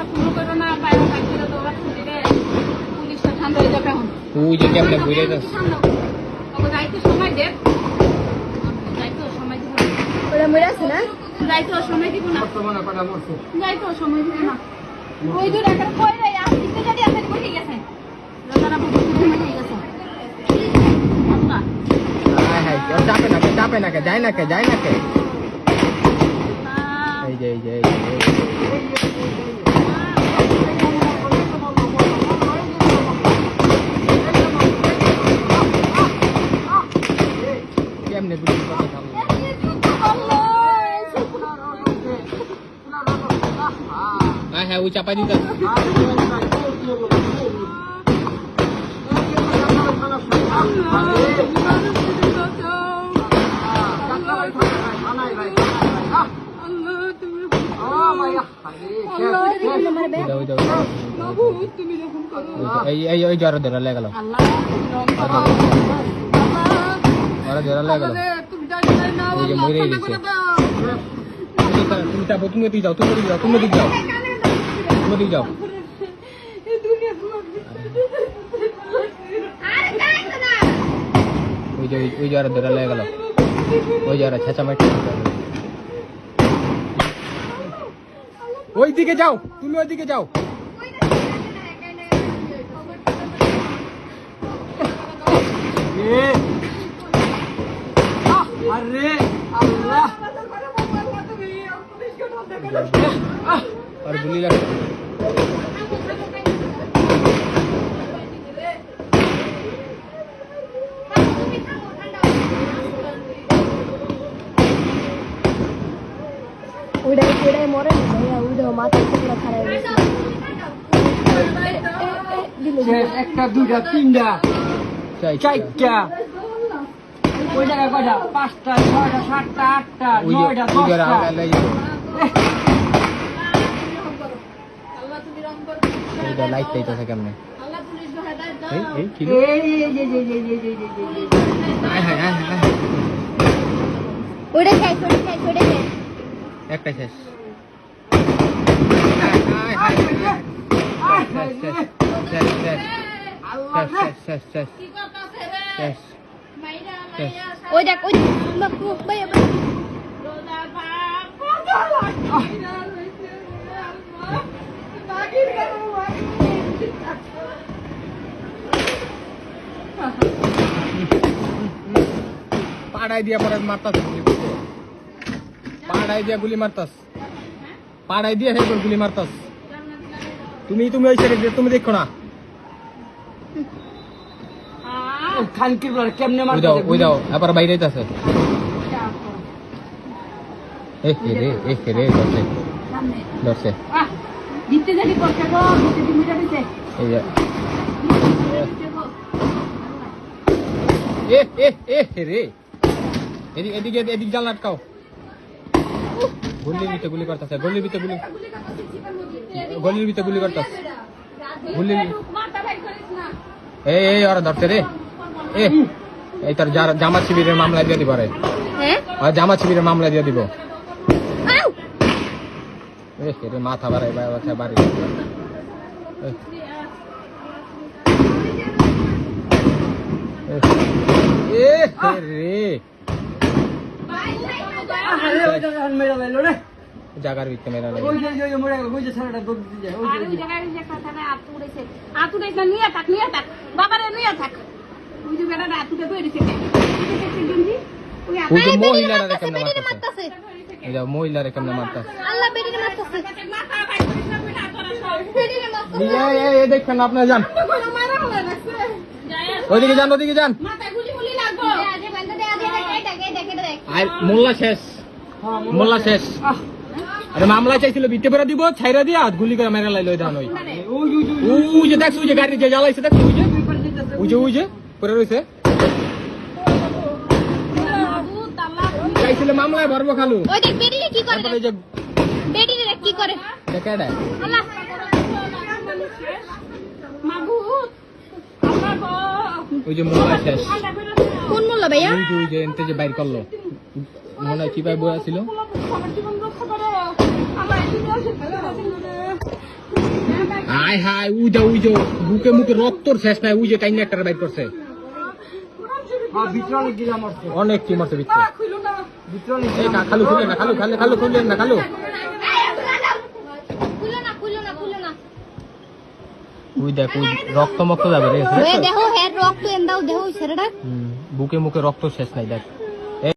সব পুরো করো না বাইরে বাইরে দৌড়া দিলে পুলিশটা ঠান্ডা হয়ে যাবে এখন তুই যে কেমনে বুঝে যাস ওকে যাইতে সময় দে যাইতে সময় দিব ওরা মরে আছে না যাইতে সময় দিব না বর্তমানে কটা মরছে যাইতে সময় দিব না ওই দূর একটা কই রে আর দিতে যদি আসে বসে গেছে রাজারা বুঝে বসে গেছে আল্লাহ হ্যাঁ হ্যাঁ চাপে না কে যায় না কে এই যে কেমনে বুঝি কথা সামনে হ্যাঁ ওই চাপা দিতে এই জ্বর ধরা লেগে গেল ধরা লেগে গেল ওই যে মরে গেছে তুমি যাবো তুমি দিকে যাও তুমি দিকে যাও ওই জ্বর ধরা লেগে গেল ওই জ্বর ছেঁচামাটি ওই দিকে যাও তুমি ওই দিকে যাও আরে আল্লাহ আর গুলি লাগে উড়াই মরে না ভাইয়া উড়াও মাথা পুরো খারাপ হয়ে গেছে একটা দুইটা তিনটা চারটা ওই জায়গায় কয়টা 5টা 6টা 7টা 8টা 9টা 10টা লাইট চাইতেছে কেমনে ওটা খাই একটা শেষ ওই দেখ ওই ভাইয়া পাড়াই দিয়া পরে মারতাস পাড়াই দিয়া গুলি মারতাস পাড়াই দিয়া সেই গুলি মারতাস তুমি ওই সাইডে তুমি দেখো না খানকির বলে কেমনে মারতে ওই দাও আবার বাইরে যাচ্ছে এ রে ধরছে দিতে জানি করতে গো দিতে দিতে দিতে এই যে রে এদিকে জাল আটকাও গলির ভিতরে গুলি করতেছে গলির ভিতরে গুলি করতেছে এই ওরা ধরছে রে এই তোর জামাত শিবিরের মামলা দিয়ে দিব রে জামাত শিবিরের মামলা দিয়ে দিব মাথা বাড়াই বাড়ি জাগার ভিতরে মেরা লাগে মহিলারা কেমনে মারতাছে দেখেন আপনারা যান ওইদিকে যান আর মোল্লা শেষ আরে মামলা চাইছিল বিটে পড়া দিব ছাইরা দিয়া গুলি করে মেরা লাইলো ধান ওই যে দেখছ ওই যে গাড়ি যে জ্বালাইছে দেখছ ওই যে পড়ে রইছে চাইছিল মামলায় ভরবো খালু ওই দেখ বেরিয়ে কি করে তারপরে যে বেরিয়ে কি করে দেখাড়া আল্লাহ ওই যে মোল্লা শেষ কোন মোল্লা ভাইয়া ওই যে এনতে যে বাইর করলো মনে হয় কি ভাই বয়া ছিল হাই হাই উই যে বুকে মুখে রক্তর শেষ নাই উই যে টাইনে একটা বাইট করছে ভিতরে অনেক গিলা মারছে অনেক কি মারছে ভিতরে ভিতরে অনেক এই খালু খুলে না খালু খুললেন না খালু উই দেখ উই রক্ত মক্ত যাবে রে দেখো হেড রক্ত এন্দাও দেখো ছেড়েটা বুকে মুখে রক্ত শেষ নাই দেখ